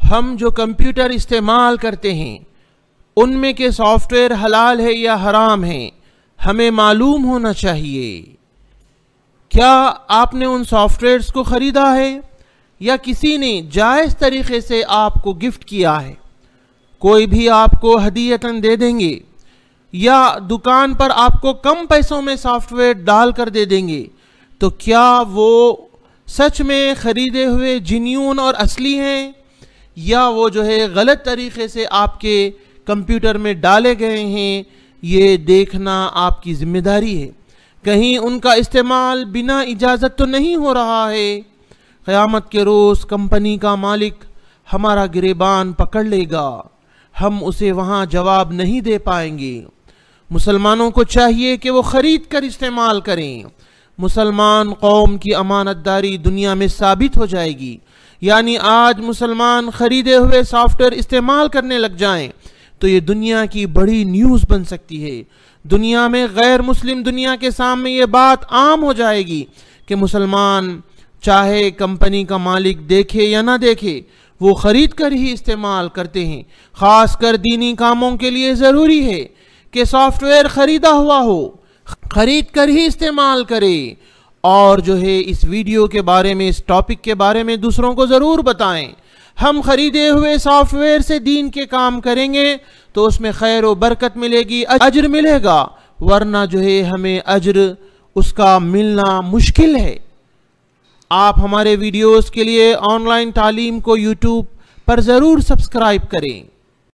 हम जो कंप्यूटर इस्तेमाल करते हैं उनमें के सॉफ्टवेयर हलाल है या हराम है, हमें मालूम होना चाहिए। क्या आपने उन सॉफ्टवेयर्स को ख़रीदा है या किसी ने जायज़ तरीक़े से आपको गिफ्ट किया है? कोई भी आपको हदीयतन दे देंगे या दुकान पर आपको कम पैसों में सॉफ्टवेयर डाल कर दे देंगे, तो क्या वो सच में ख़रीदे हुए जिन्यून और असली हैं या वो जो है गलत तरीक़े से आपके कंप्यूटर में डाले गए हैं? ये देखना आपकी ज़िम्मेदारी है। कहीं उनका इस्तेमाल बिना इजाज़त तो नहीं हो रहा है। क़यामत के रोज़ कंपनी का मालिक हमारा गिरेबान पकड़ लेगा, हम उसे वहाँ जवाब नहीं दे पाएंगे। मुसलमानों को चाहिए कि वो ख़रीद कर इस्तेमाल करें। मुसलमान कौम की अमानतदारी दुनिया में साबित हो जाएगी। यानी आज मुसलमान ख़रीदे हुए सॉफ्टवेयर इस्तेमाल करने लग जाएं तो ये दुनिया की बड़ी न्यूज़ बन सकती है। दुनिया में गैर मुस्लिम दुनिया के सामने ये बात आम हो जाएगी कि मुसलमान चाहे कंपनी का मालिक देखे या ना देखे, वो ख़रीद कर ही इस्तेमाल करते हैं। ख़ास कर दीनी कामों के लिए ज़रूरी है कि सॉफ्टवेयर ख़रीदा हुआ हो, ख़रीद कर ही इस्तेमाल करे। और जो है इस वीडियो के बारे में, इस टॉपिक के बारे में दूसरों को ज़रूर बताएं। हम ख़रीदे हुए सॉफ्टवेयर से दीन के काम करेंगे तो उसमें खैर व बरकत मिलेगी, अज्र मिलेगा, वरना जो है हमें अज्र उसका मिलना मुश्किल है। आप हमारे वीडियोस के लिए ऑनलाइन तालीम को यूट्यूब पर ज़रूर सब्सक्राइब करें।